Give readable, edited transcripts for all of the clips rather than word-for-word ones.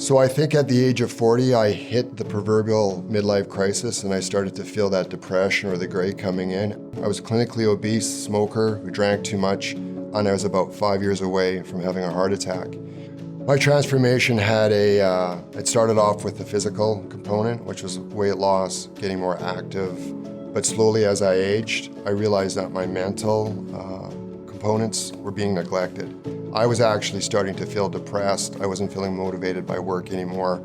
So I think at the age of 40, I hit the proverbial midlife crisis and I started to feel that depression or the gray coming in. I was a clinically obese smoker who drank too much, and I was about 5 years away from having a heart attack. My transformation it started off with the physical component, which was weight loss, getting more active. But slowly as I aged, I realized that my mental components were being neglected. I was actually starting to feel depressed. I wasn't feeling motivated by work anymore.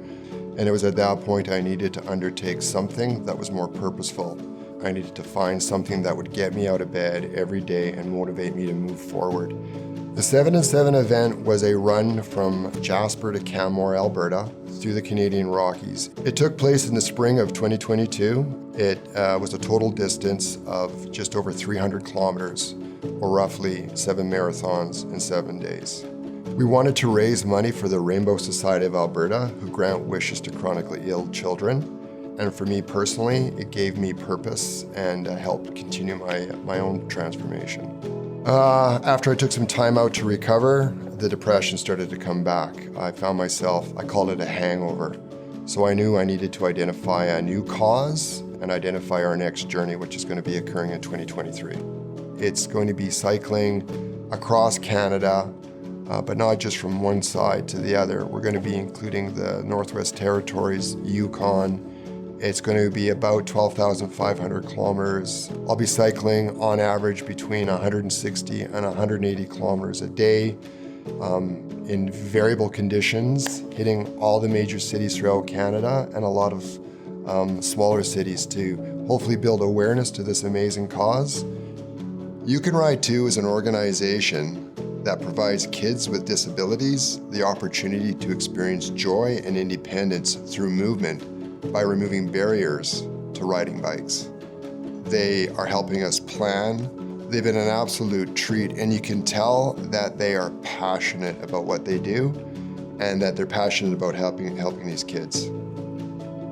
And it was at that point I needed to undertake something that was more purposeful. I needed to find something that would get me out of bed every day and motivate me to move forward. The 7 and 7 event was a run from Jasper to Canmore, Alberta, through the Canadian Rockies. It took place in the spring of 2022. It was a total distance of just over 300 kilometers, or roughly 7 marathons in 7 days. We wanted to raise money for the Rainbow Society of Alberta, who grant wishes to chronically ill children. And for me personally, it gave me purpose and helped continue my own transformation. After I took some time out to recover, the depression started to come back. I found myself, I called it a hangover. So I knew I needed to identify a new cause and identify our next journey, which is going to be occurring in 2023. It's going to be cycling across Canada, but not just from one side to the other. We're going to be including the Northwest Territories, Yukon. It's going to be about 12,500 kilometers. I'll be cycling on average between 160 and 180 kilometers a day in variable conditions, hitting all the major cities throughout Canada and a lot of smaller cities to hopefully build awareness to this amazing cause. You Can Ride Too is an organization that provides kids with disabilities the opportunity to experience joy and independence through movement by removing barriers to riding bikes. They are helping us plan. They've been an absolute treat, and you can tell that they are passionate about what they do and that they're passionate about helping these kids.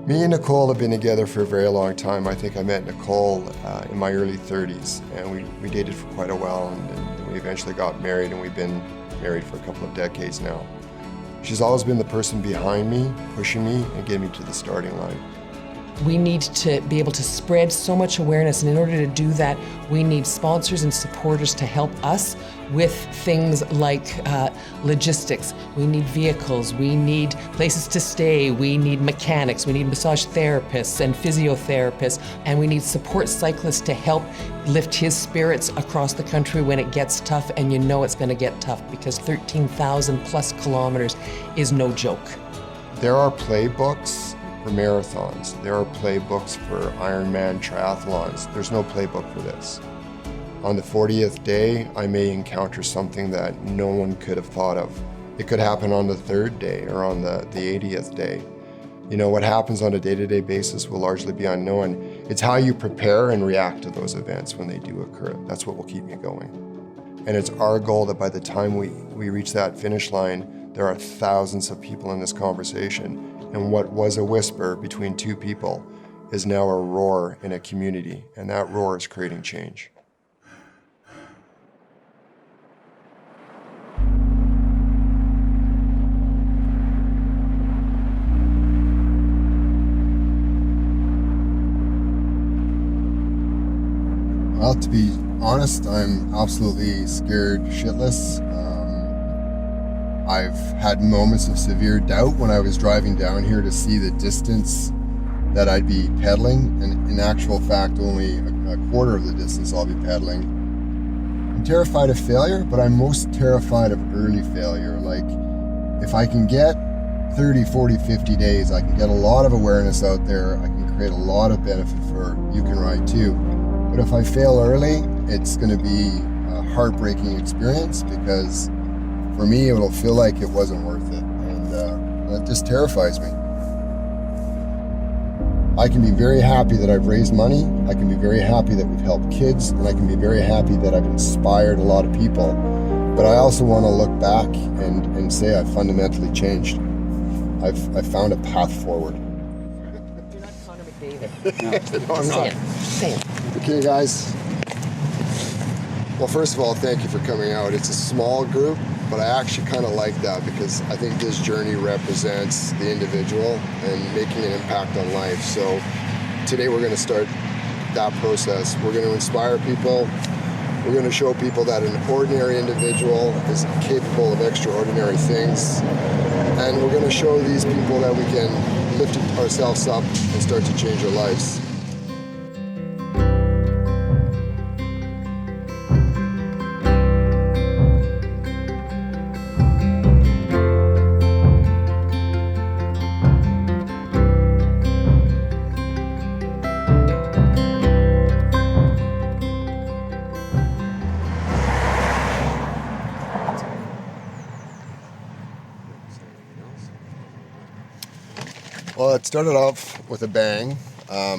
Me and Nicole have been together for a very long time. I think I met Nicole in my early 30s, and we dated for quite a while, and we eventually got married, and we've been married for a couple of decades now. She's always been the person behind me, pushing me, and getting me to the starting line. We need to be able to spread so much awareness, and in order to do that, we need sponsors and supporters to help us with things like logistics. We need vehicles, we need places to stay, we need mechanics, we need massage therapists and physiotherapists, and we need support cyclists to help lift his spirits across the country when it gets tough, and you know it's going to get tough because 13,000 plus kilometers is no joke. There are playbooks for marathons. There are playbooks for Ironman triathlons. There's no playbook for this. On the 40th day, I may encounter something that no one could have thought of. It could happen on the 3rd day or on the 80th day. You know, what happens on a day-to-day basis will largely be unknown. It's how you prepare and react to those events when they do occur. That's what will keep me going. And it's our goal that by the time we reach that finish line, there are thousands of people in this conversation. And what was a whisper between two people is now a roar in a community, and that roar is creating change. Well, to be honest, I'm absolutely scared shitless. I've had moments of severe doubt when I was driving down here to see the distance that I'd be pedaling, and in actual fact, only a quarter of the distance I'll be pedaling. I'm terrified of failure, but I'm most terrified of early failure. Like, if I can get 30, 40, 50 days, I can get a lot of awareness out there, I can create a lot of benefit for You Can Ride Too. But if I fail early, it's going to be a heartbreaking experience because for me, it'll feel like it wasn't worth it, and that just terrifies me. I can be very happy that I've raised money, I can be very happy that we've helped kids, and I can be very happy that I've inspired a lot of people. But I also want to look back and say I've fundamentally changed. I've found a path forward. You're not Connor McDavid. No, I'm not. Say it. Okay, guys. Well, first of all, thank you for coming out. It's a small group, but I actually kind of like that because I think this journey represents the individual and making an impact on life. So today we're going to start that process. We're going to inspire people. We're going to show people that an ordinary individual is capable of extraordinary things. And we're going to show these people that we can lift ourselves up and start to change our lives. Well, it started off with a bang. I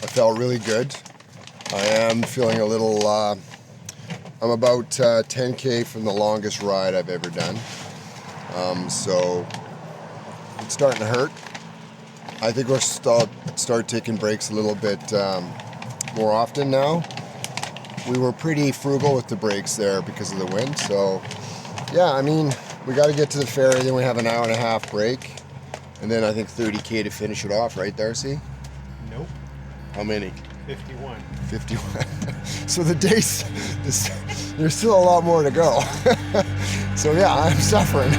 felt really good. I am feeling a little, I'm about 10K from the longest ride I've ever done. So it's starting to hurt. I think we'll start taking breaks a little bit more often now. We were pretty frugal with the breaks there because of the wind. So yeah, I mean, we got to get to the ferry, then we have an hour and a half break. And then I think 30K to finish it off, right, Darcy? Nope. How many? 51. 51. So the days, there's still a lot more to go. So yeah, I'm suffering.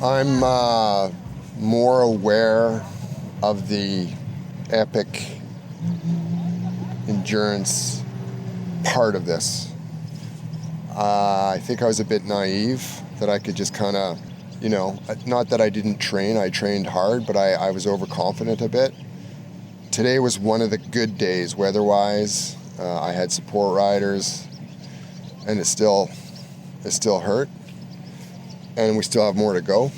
I'm more aware of the epic endurance part of this. I think I was a bit naive that I could just kind of, you know, not that I didn't train, I trained hard, but I was overconfident a bit. Today was one of the good days weather-wise. I had support riders, and it still hurt, and we still have more to go.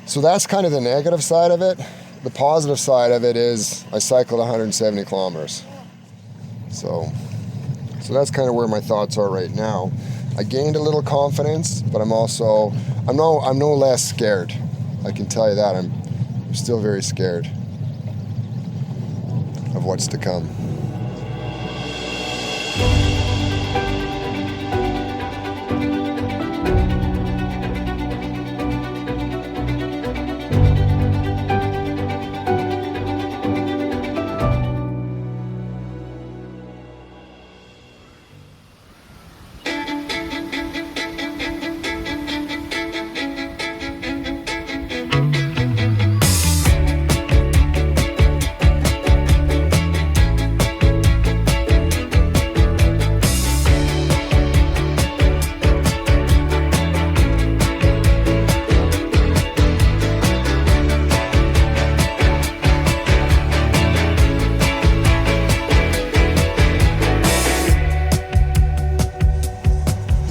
So that's kind of the negative side of it. The positive side of it is I cycled 170 kilometers. So that's kind of where my thoughts are right now. I gained a little confidence, but I'm no less scared. I can tell you that. I'm still very scared of what's to come.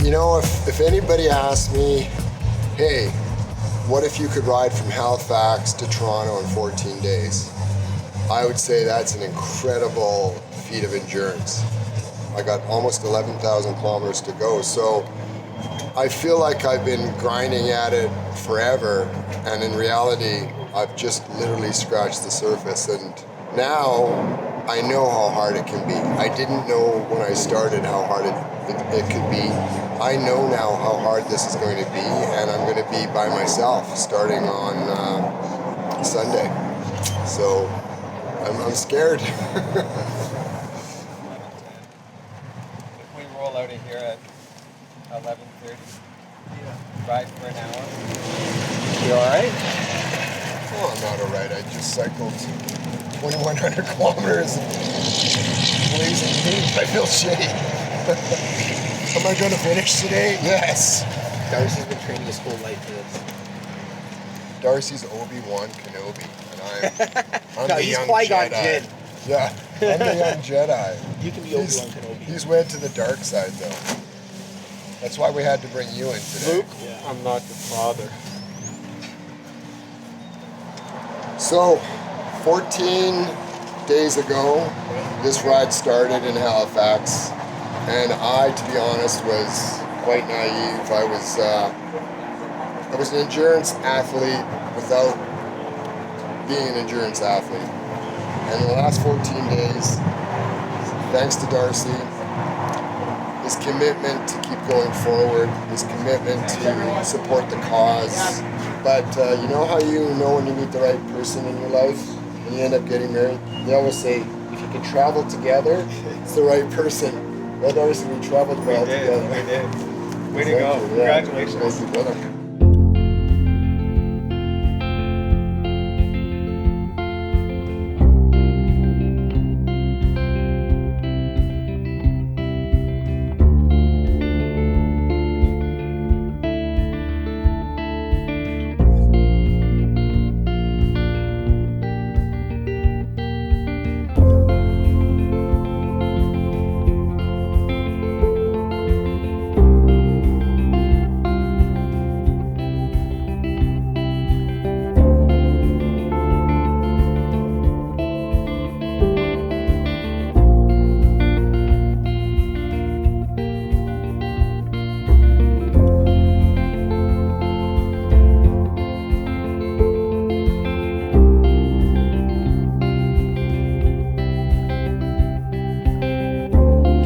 You know, if anybody asked me, hey, what if you could ride from Halifax to Toronto in 14 days? I would say that's an incredible feat of endurance. I got almost 11,000 kilometers to go, so I feel like I've been grinding at it forever, and in reality, I've just literally scratched the surface, and now I know how hard it can be. I didn't know when I started how hard it could be. I know now how hard this is going to be, and I'm going to be by myself starting on Sunday. So I'm scared. If we roll out of here at 11:30, ride for an hour. You all right? Oh, I'm not all right. I just cycled 2,100 kilometers. Blazing heat. I feel shitty. Am I going to finish today? Yes. Darcy's been training his whole life for this. Darcy's Obi-Wan Kenobi, and I'm No, the he's young Qui-Gon Jedi. Jinn. Yeah, I'm the young Jedi. You can be Obi-Wan Kenobi. He's went to the dark side, though. That's why we had to bring you in today. Luke, I'm not your father. So, 14 days ago, this ride started in Halifax, and I, to be honest, was quite naive. I was an endurance athlete without being an endurance athlete. And in the last 14 days, thanks to Darcy, his commitment to keep going forward, his commitment to support the cause. But you know how you know when you meet the right person in your life and you end up getting married? They always say, if you can travel together, it's the right person. Well, Darcy, we traveled well together. We did. Way to go. You. Yeah. Congratulations. Thank you, brother.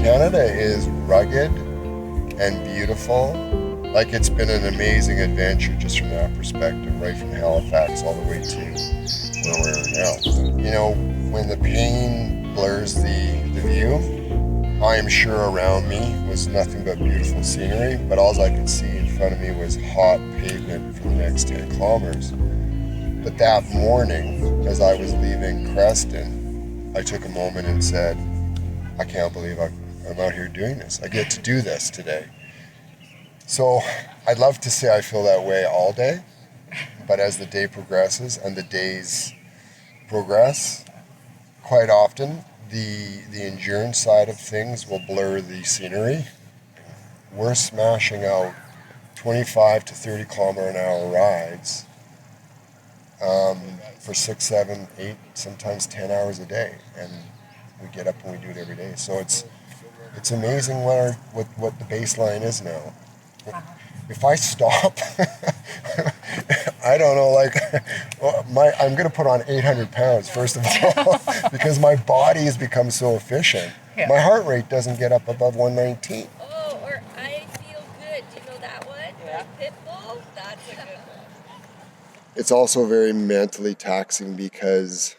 Canada is rugged and beautiful. Like, it's been an amazing adventure just from that perspective, right from Halifax all the way to where we're now. You know, when the pain blurs the view, I am sure around me was nothing but beautiful scenery, but all I could see in front of me was hot pavement for the next 10 kilometers. But that morning, as I was leaving Creston, I took a moment and said, I can't believe I'm out here doing this. I get to do this today. So I'd love to say I feel that way all day, but as the day progresses and the days progress, quite often the endurance side of things will blur the scenery. We're smashing out 25 to 30 kilometer an hour rides for 6, 7, 8, sometimes 10 hours a day, and we get up and we do it every day. So it's amazing what the baseline is now. If I stop, I don't know, like, I'm going to put on 800 pounds, first of all, because my body has become so efficient. Yeah. My heart rate doesn't get up above 119. Oh, or I feel good. Do you know that one? Yeah. Pitbull? That's a good one. It's also very mentally taxing because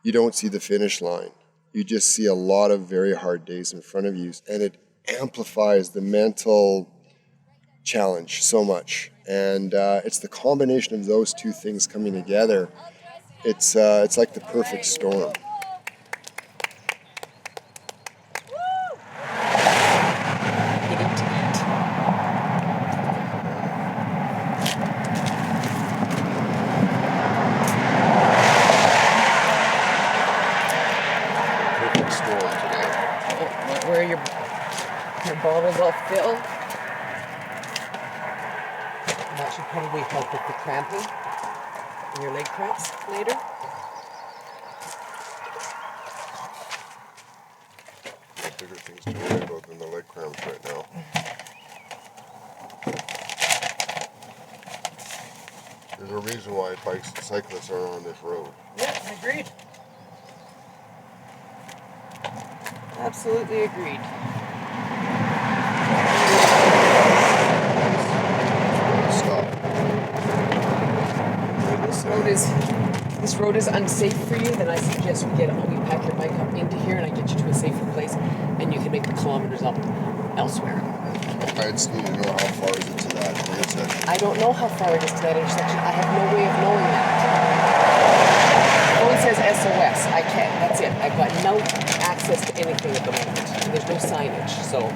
you don't see the finish line. You just see a lot of very hard days in front of you, and it amplifies the mental challenge so much. And it's the combination of those two things coming together. It's like the perfect storm. Getting to eat. Perfect storm today. Where your bottles all filled. That should probably help with the cramping and your leg cramps later. Bigger things to worry about than the leg cramps right now. There's a reason why cyclists are on this road. Yeah, agreed. Absolutely agreed. Stop. This road is unsafe for you, then I suggest we pack your bike up into here and I get you to a safer place and you can make the kilometers up elsewhere. I just need to know how far is it to that intersection. I don't know how far it is to that intersection. I have no way of knowing that. Phone says SOS. I can't. That's it. I've got no access to anything at the moment. There's no signage. So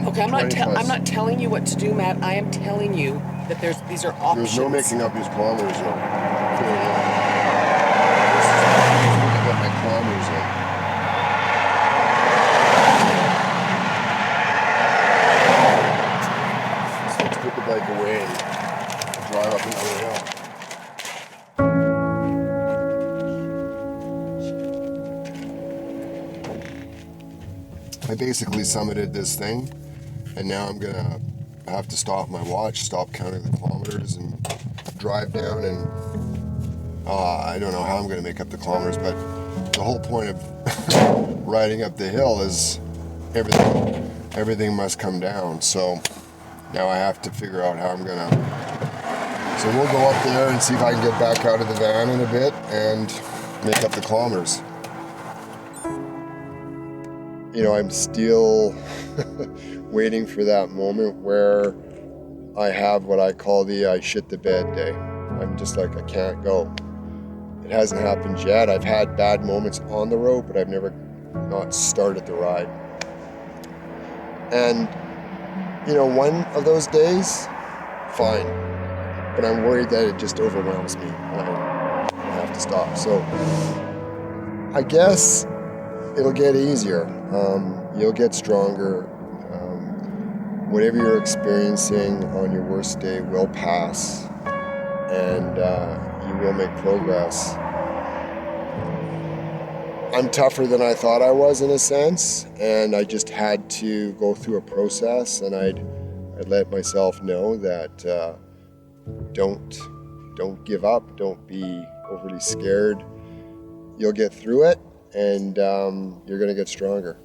okay, I'm not telling you what to do, Matt. I am telling you that these are options. There's no making up these kilometers though. Get my kilometers in. I basically summited this thing, and now I'm gonna have to stop my watch, stop counting the kilometers, and drive down. And I don't know how I'm gonna make up the kilometers, but the whole point of riding up the hill is everything must come down. So now I have to figure out how I'm gonna. So we'll go up there and see if I can get back out of the van in a bit and make up the kilometers. You know, I'm still waiting for that moment where I have what I call the I shit the bed day. I'm just like, I can't go. It hasn't happened yet. I've had bad moments on the road, but I've never not started the ride. And, you know, one of those days, fine. But I'm worried that it just overwhelms me and I have to stop. So I guess it'll get easier. You'll get stronger. Whatever you're experiencing on your worst day will pass, and you will make progress. I'm tougher than I thought I was in a sense, and I just had to go through a process, and I'd let myself know that don't give up, don't be overly scared. You'll get through it, and you're gonna get stronger.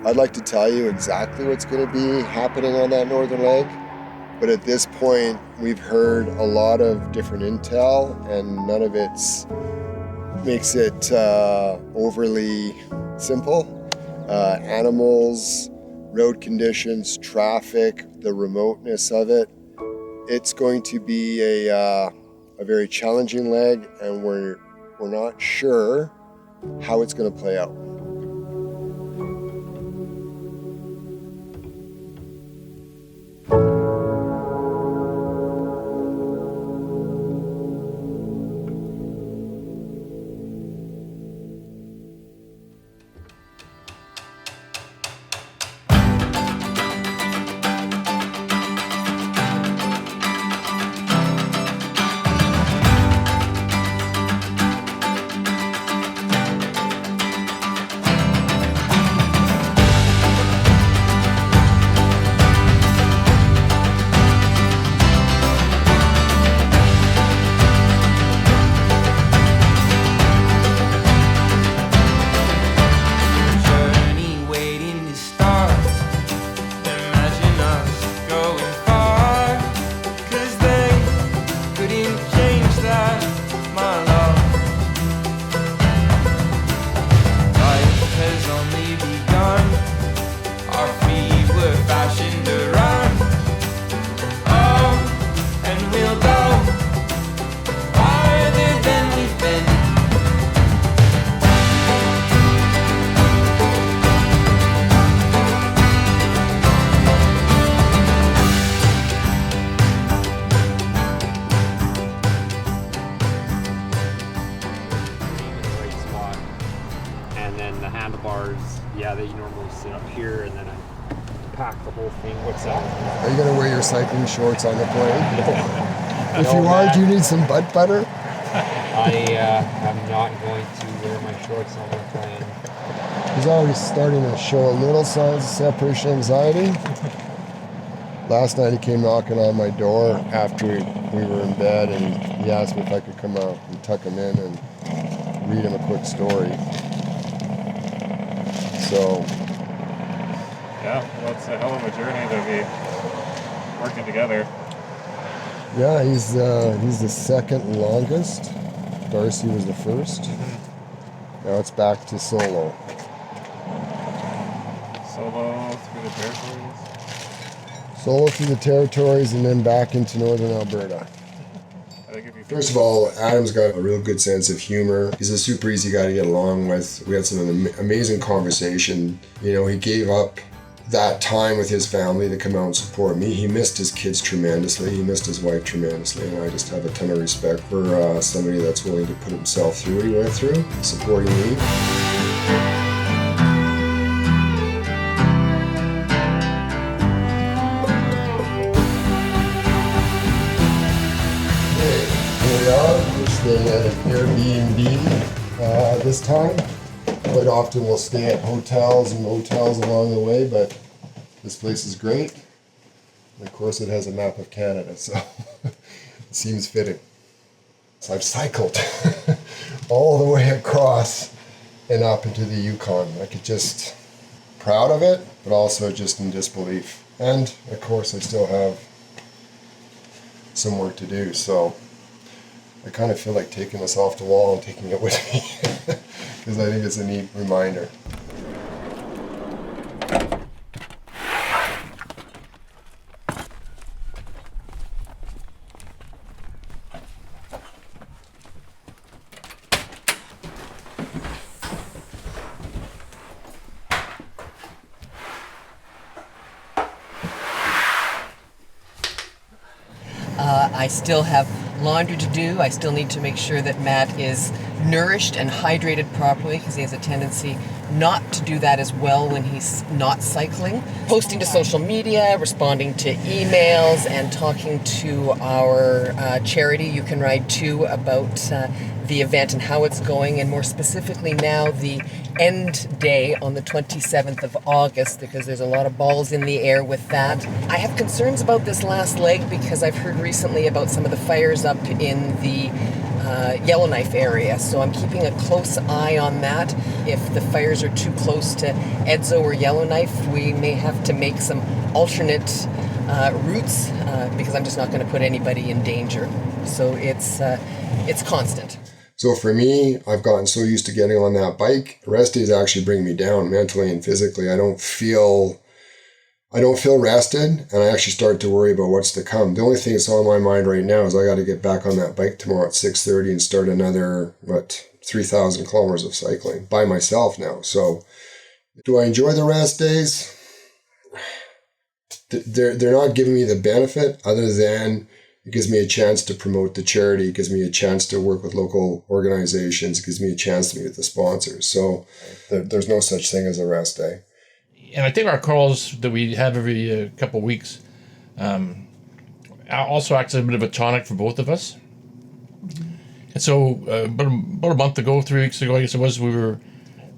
I'd like to tell you exactly what's going to be happening on that northern leg, but at this point we've heard a lot of different intel, and none of it makes it overly simple. Animals, road conditions, traffic, the remoteness of it. It's going to be a very challenging leg, and we're not sure how it's going to play out. Yeah, that you normally sit up here, and then I pack the whole thing. What's that? Are you going to wear your cycling shorts on the plane? No. If you are, do you need some butt butter? I am not going to wear my shorts on the plane. He's already starting to show a little signs of separation anxiety. Last night he came knocking on my door after we were in bed, and he asked me if I could come out and tuck him in and read him a quick story. So, yeah, well, it's a hell of a journey to be working together. yeah, he's the second longest. Darcy was the first. Now it's back to solo. Solo through the territories. Solo through the territories and then back into northern Alberta. I think if you First of all, Adam's got a real good sense of humor. He's a super easy guy to get along with. We had some amazing conversation. You know, he gave up that time with his family to come out and support me. He missed his kids tremendously. He missed his wife tremendously. And I just have a ton of respect for somebody that's willing to put himself through what he went through, supporting me. Here we are. We're staying at an Airbnb this time. Quite often we'll stay at hotels and motels along the way, but this place is great. And of course it has a map of Canada, so it seems fitting. So I've cycled all the way across and up into the Yukon. I could just, proud of it, but also just in disbelief. And of course I still have some work to do, so I kind of feel like taking this off the wall and taking it with me because I think it's a neat reminder. I still have laundry to do. I still need to make sure that Matt is nourished and hydrated properly because he has a tendency not to do that as well when he's not cycling. Posting to social media, responding to emails, and talking to our charity, You Can Ride Too, about the event and how it's going, and more specifically now the end day on the 27th of August, because there's a lot of balls in the air with that. I have concerns about this last leg because I've heard recently about some of the fires up in the Yellowknife area, so I'm keeping a close eye on that. If the fires are too close to Edzo or Yellowknife, we may have to make some alternate routes because I'm just not going to put anybody in danger. So it's constant. So for me, I've gotten so used to getting on that bike. Rest days actually bring me down mentally and physically. I don't feel rested, and I actually start to worry about what's to come. The only thing that's on my mind right now is I got to get back on that bike tomorrow at 6:30 and start another 3,000 kilometers of cycling by myself now. So do I enjoy the rest days? They're not giving me the benefit other than it gives me a chance to promote the charity. It gives me a chance to work with local organizations. It gives me a chance to meet with the sponsors. So there's no such thing as a rest day. And I think our calls that we have every couple of weeks also acts as a bit of a tonic for both of us. And so about a month ago, 3 weeks ago, I guess it was, we were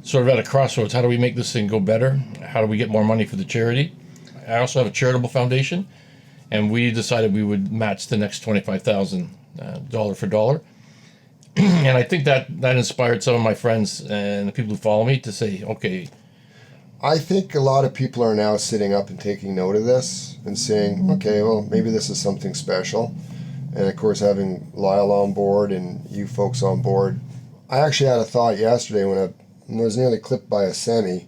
sort of at a crossroads. How do we make this thing go better? How do we get more money for the charity? I also have a charitable foundation, and we decided we would match the next $25,000 dollar for dollar. And I think that inspired some of my friends and the people who follow me to say, okay. I think a lot of people are now sitting up and taking note of this and saying, okay, well, maybe this is something special. And of course, having Lyle on board and you folks on board, I actually had a thought yesterday when I was nearly clipped by a semi,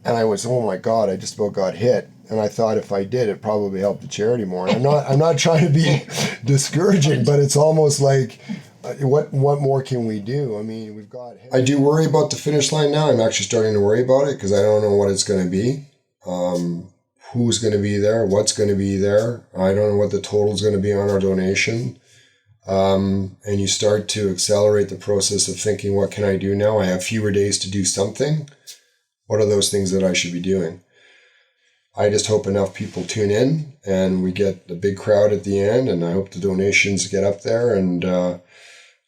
and I was, oh my God, I just about got hit. And I thought if I did, it'd probably help the charity more. And I'm not trying to be discouraging, but it's almost like, what more can we do? I mean, I do worry about the finish line now. I'm actually starting to worry about it because I don't know what it's going to be. Who's going to be there? What's going to be there? I don't know what the total is going to be on our donation. And you start to accelerate the process of thinking, what can I do now? I have fewer days to do something. What are those things that I should be doing? I just hope enough people tune in and we get a big crowd at the end, and I hope the donations get up there, and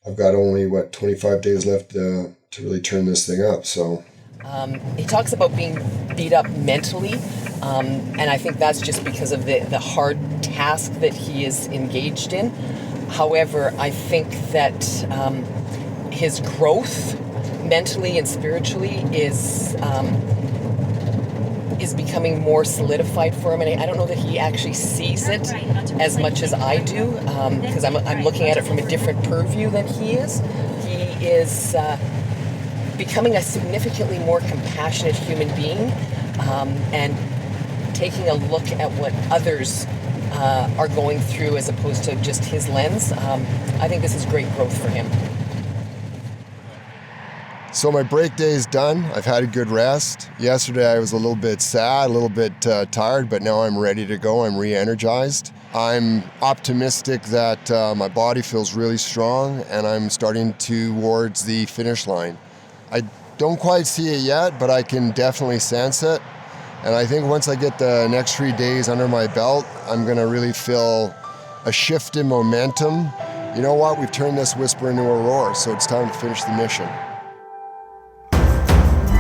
I've got only 25 days left to really turn this thing up. So he talks about being beat up mentally, and I think that's just because of the hard task that he is engaged in. However, I think that his growth mentally and spiritually is becoming more solidified for him, and I don't know that he actually sees it as much as I do, because I'm looking at it from a different purview than he is. He is becoming a significantly more compassionate human being, and taking a look at what others are going through as opposed to just his lens. I think this is great growth for him. So my break day is done. I've had a good rest. Yesterday I was a little bit sad, a little bit tired, but now I'm ready to go. I'm re-energized. I'm optimistic that my body feels really strong and I'm starting towards the finish line. I don't quite see it yet, but I can definitely sense it. And I think once I get the next 3 days under my belt, I'm gonna really feel a shift in momentum. You know what? We've turned this whisper into a roar, so it's time to finish the mission.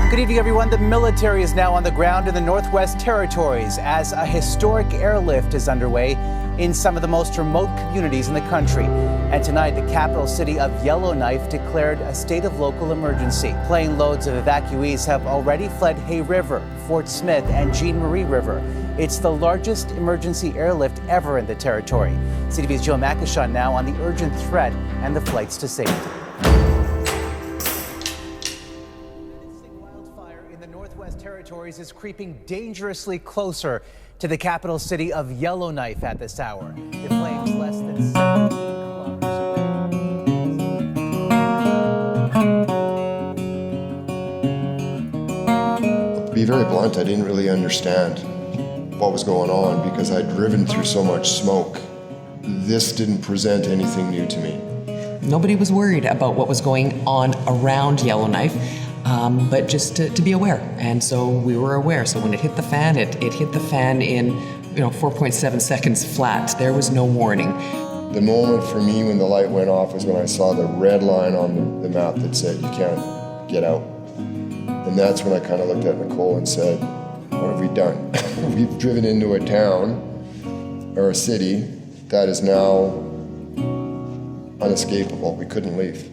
Good evening, everyone. The military is now on the ground in the Northwest Territories as a historic airlift is underway in some of the most remote communities in the country. And tonight, the capital city of Yellowknife declared a state of local emergency. Plane loads of evacuees have already fled Hay River, Fort Smith, and Jean Marie River. It's the largest emergency airlift ever in the territory. CTV's Jill Makishaw now on the urgent threat and the flights to safety. Territories is creeping dangerously closer to the capital city of Yellowknife at this hour. The flames less than 17 kilometers away. To be very blunt, I didn't really understand what was going on because I'd driven through so much smoke. This didn't present anything new to me. Nobody was worried about what was going on around Yellowknife. But just to be aware. And so we were aware. So when it hit the fan, it hit the fan in 4.7 seconds flat. There was no warning. The moment for me when the light went off was when I saw the red line on the map that said you can't get out. And that's when I kind of looked at Nicole and said, what have we done? We've driven into a town or a city that is now unescapable. We couldn't leave.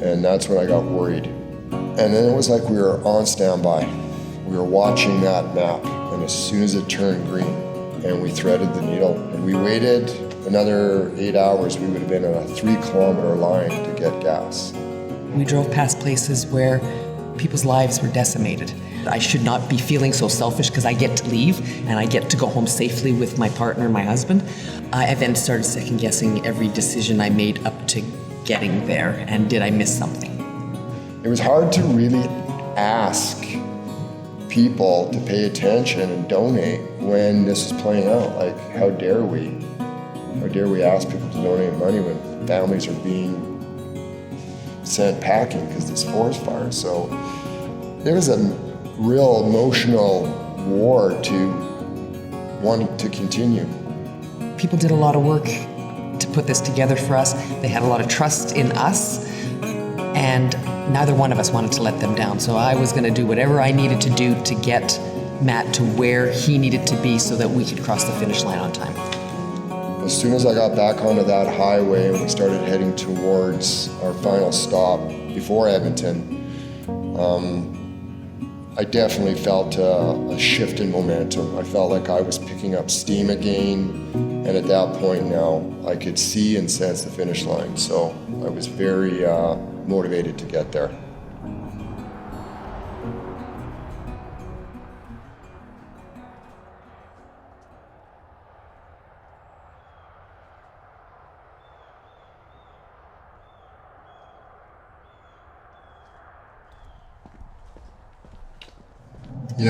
And that's when I got worried. And then it was like we were on standby. We were watching that map, and as soon as it turned green, and we threaded the needle, and we waited another 8 hours, we would have been on a 3-kilometer line to get gas. We drove past places where people's lives were decimated. I should not be feeling so selfish because I get to leave and I get to go home safely with my partner, my husband. I then started second-guessing every decision I made up to getting there, and did I miss something? It was hard to really ask people to pay attention and donate when this was playing out. Like, how dare we? How dare we ask people to donate money when families are being sent packing because this forest fire? So there was a real emotional war to wanting to continue. People did a lot of work to put this together for us. They had a lot of trust in us, and neither one of us wanted to let them down. So I was going to do whatever I needed to do to get Matt to where he needed to be so that we could cross the finish line on time. As soon as I got back onto that highway and we started heading towards our final stop before Edmonton, I definitely felt a shift in momentum. I felt like I was picking up steam again, and at that point now I could see and sense the finish line. So I was very motivated to get there.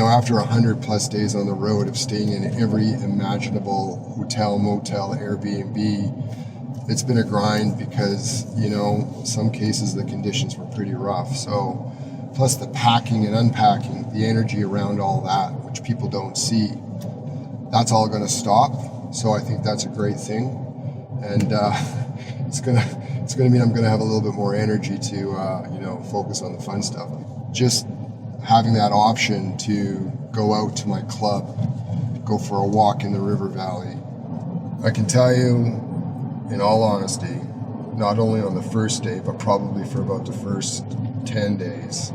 After 100+ days on the road of staying in every imaginable hotel, motel, Airbnb, it's been a grind because, some cases the conditions were pretty rough. So, plus the packing and unpacking, the energy around all that, which people don't see, that's all going to stop. So I think that's a great thing. And it's gonna mean I'm going to have a little bit more energy to, focus on the fun stuff. Just having that option to go out to my club, go for a walk in the river valley. I can tell you, in all honesty, not only on the first day, but probably for about the first 10 days,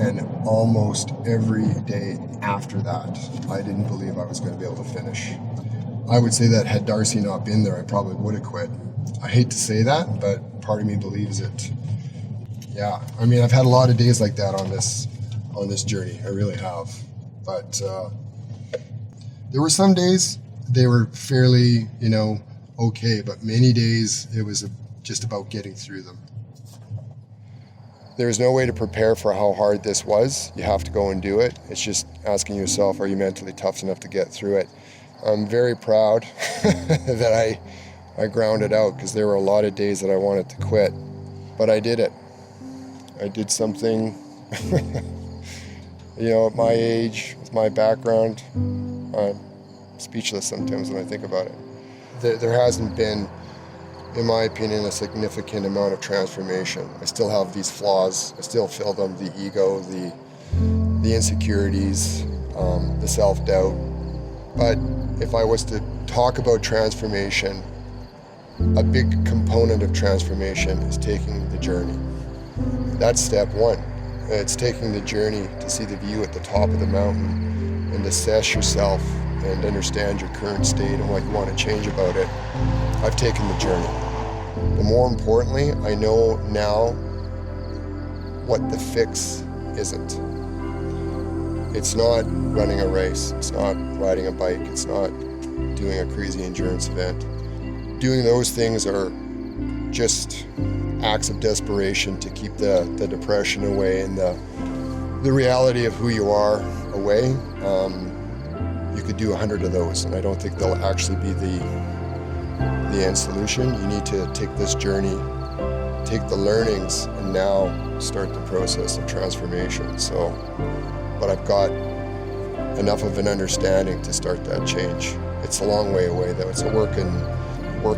and almost every day after that, I didn't believe I was going to be able to finish. I would say that had Darcy not been there, I probably would have quit. I hate to say that, but part of me believes it. Yeah, I've had a lot of days like that on this journey. I really have. But there were some days they were fairly, okay, but many days it was just about getting through them. There's no way to prepare for how hard this was. You have to go and do it. It's just asking yourself, are you mentally tough enough to get through it? I'm very proud that I grounded out, because there were a lot of days that I wanted to quit, but I did it. I did something, at my age, with my background, I'm speechless sometimes when I think about it. There hasn't been, in my opinion, a significant amount of transformation. I still have these flaws. I still feel them, the ego, the insecurities, the self-doubt. But if I was to talk about transformation, a big component of transformation is taking the journey. That's step one. It's taking the journey to see the view at the top of the mountain and assess yourself and understand your current state and what you want to change about it. I've taken the journey. But more importantly, I know now what the fix isn't. It's not running a race. It's not riding a bike. It's not doing a crazy endurance event. Doing those things are just acts of desperation to keep the depression away and the reality of who you are away. You could do 100 of those, and I don't think they'll actually be the end solution. You need to take this journey, take the learnings, and now start the process of transformation. But I've got enough of an understanding to start that change. It's a long way away, though. It's a work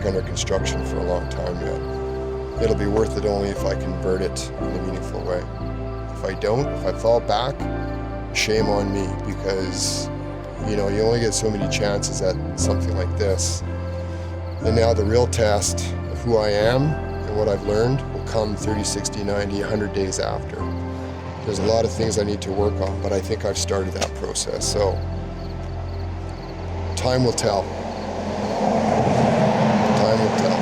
under construction for a long time yet. It'll be worth it only if I convert it in a meaningful way. If I don't, if I fall back, shame on me, because you only get so many chances at something like this. And now the real test of who I am and what I've learned will come 30, 60, 90, 100 days after. There's a lot of things I need to work on, but I think I've started that process. So time will tell. Time will tell.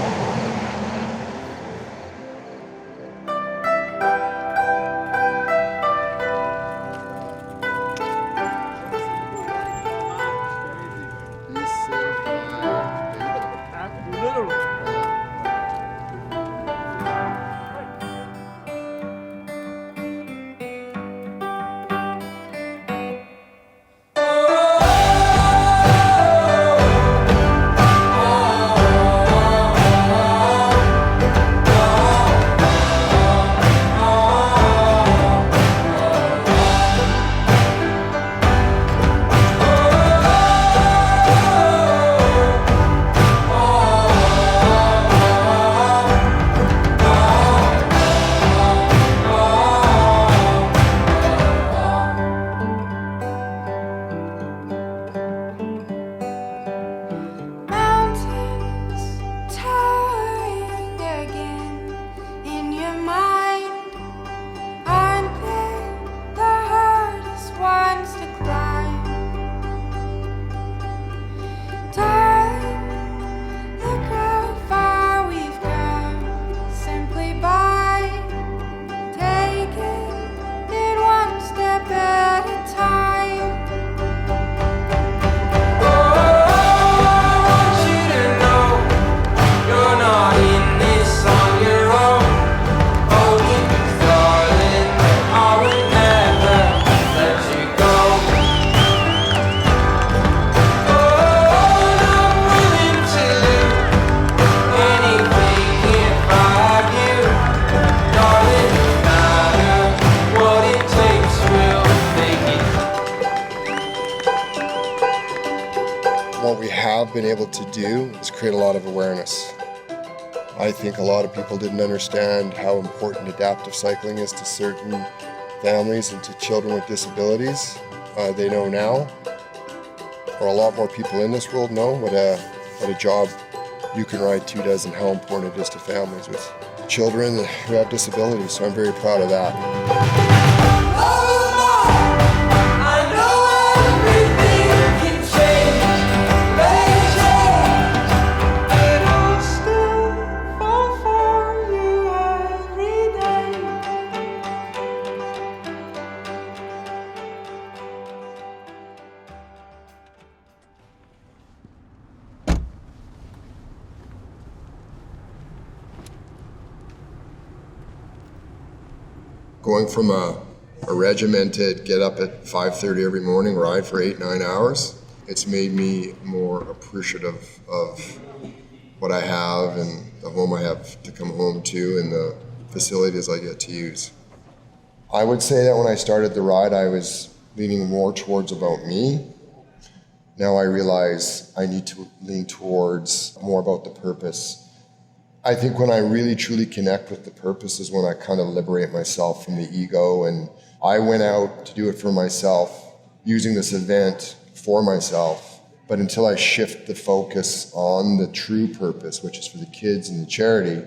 What we have been able to do is create a lot of awareness. I think a lot of people didn't understand how important adaptive cycling is to certain families and to children with disabilities. They know now, or a lot more people in this world know what a job You Can Ride 2 does and how important it is to families with children who have disabilities. So I'm very proud of that. Going from a regimented get up at 5:30 every morning, ride for 8-9 hours, it's made me more appreciative of what I have and the home I have to come home to and the facilities I get to use. I would say that when I started the ride, I was leaning more towards about me. Now I realize I need to lean towards more about the purpose. I think when I really truly connect with the purpose is when I kind of liberate myself from the ego, and I went out to do it for myself, using this event for myself. But until I shift the focus on the true purpose, which is for the kids and the charity,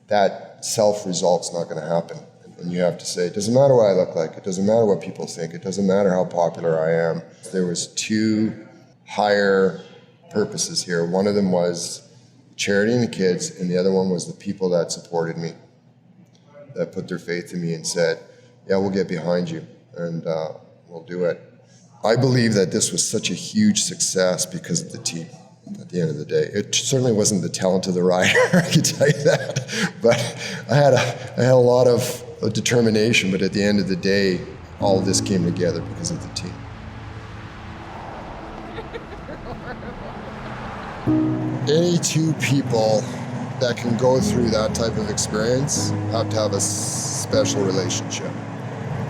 that self-result's not going to happen. And you have to say, it doesn't matter what I look like, it doesn't matter what people think, it doesn't matter how popular I am. There was two higher purposes here. One of them was charity and the kids, and the other one was the people that supported me, that put their faith in me and said, yeah, we'll get behind you and we'll do it. I believe that this was such a huge success because of the team at the end of the day. It certainly wasn't the talent of the rider, I can tell you that, but I had a lot of determination, but at the end of the day, all of this came together because of the team. Any two people that can go through that type of experience have to have a special relationship,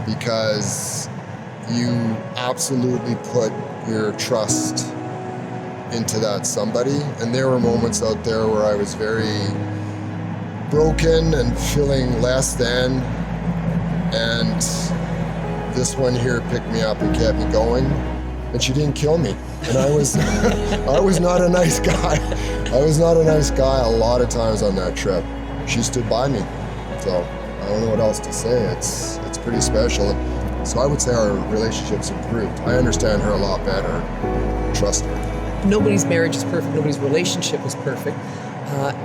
because you absolutely put your trust into that somebody. And there were moments out there where I was very broken and feeling less than, and this one here picked me up and kept me going, and she didn't kill me. And I was not a nice guy. I was not a nice guy a lot of times on that trip. She stood by me. So I don't know what else to say. It's pretty special. So I would say our relationship's improved. I understand her a lot better. Trust her. Nobody's marriage is perfect. Nobody's relationship is perfect.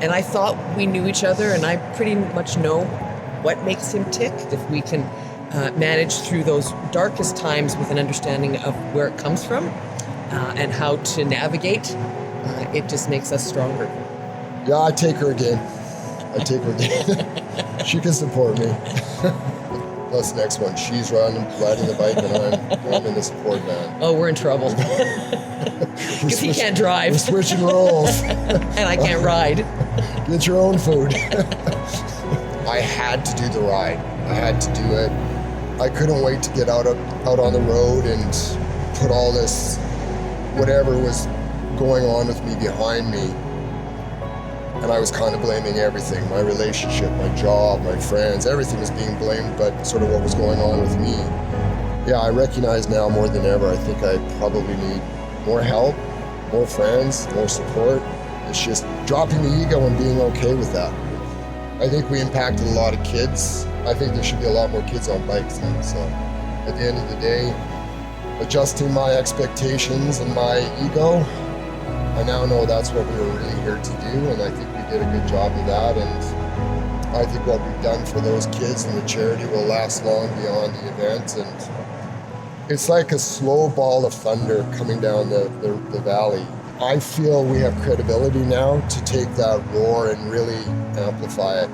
And I thought we knew each other, and I pretty much know what makes him tick. If we can manage through those darkest times with an understanding of where it comes from and how to navigate, it just makes us stronger. Yeah, I take her again. She can support me. Plus, next one, she's riding the bike and I'm in the support van. Oh, we're in trouble. Because he can't drive. We're switching roles. And I can't ride. Get your own food. I had to do the ride. I had to do it. I couldn't wait to get out on the road and put all this, whatever was going on with me, behind me. And I was kind of blaming everything, my relationship, my job, my friends, everything was being blamed, but sort of what was going on with me. Yeah, I recognize now more than ever, I think I probably need more help, more friends, more support. It's just dropping the ego and being okay with that. I think we impacted a lot of kids. I think there should be a lot more kids on bikes now. So at the end of the day, adjusting my expectations and my ego, I now know that's what we were really here to do, and I think we did a good job of that, and I think what we've done for those kids and the charity will last long beyond the event. And it's like a slow ball of thunder coming down the valley. I feel we have credibility now to take that roar and really amplify it.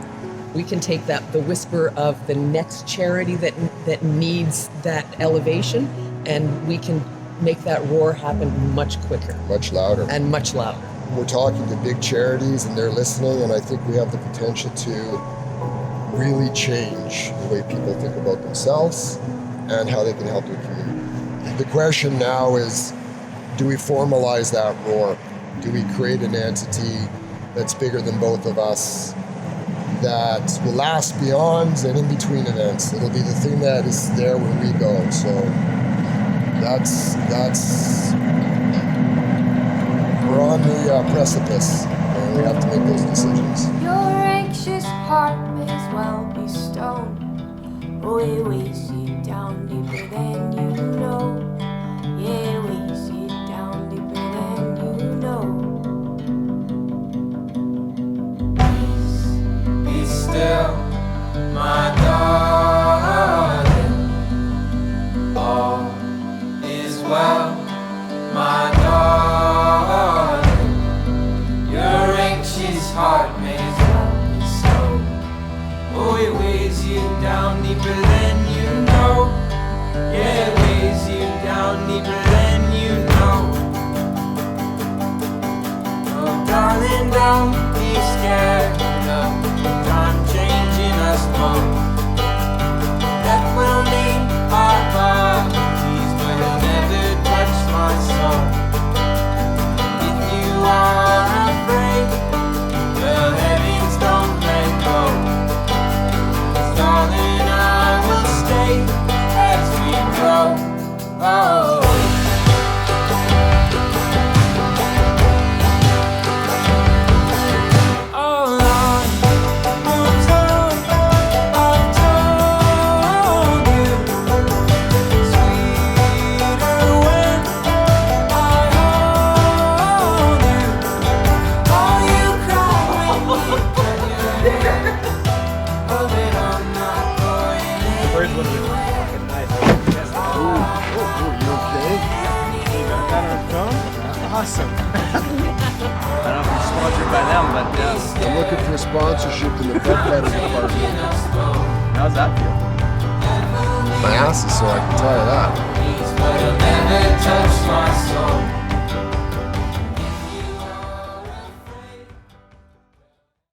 We can take the whisper of the next charity that needs that elevation, and we can make that roar happen much quicker. Much louder. And much louder. We're talking to big charities and they're listening, and I think we have the potential to really change the way people think about themselves and how they can help their community. The question now is, do we formalize that roar? Do we create an entity that's bigger than both of us, that will last beyond and in between events? It'll be the thing that is there when we go. So that's we're on the precipice, and we have to make those decisions. Your anxious heart may as well be stone. Oh, it weighs you down deeper than you know. Yeah, it weighs you down deeper than you know. Be still, my darling. All is well, my darling. Your anxious heart may as well be stone. Oh, it weighs you down deeper scared of time changing us both. Death will meet our bodies, but it'll never touch my soul. If you are afraid, well, heavens don't let go. 'Cause darling, I will stay as we grow. Oh. Awesome. I don't know if we're sponsored by them, but I'm looking for sponsorship in the pet better department. how's that feel? My ass is sore, I can tell you that. But it'll never touch my soul.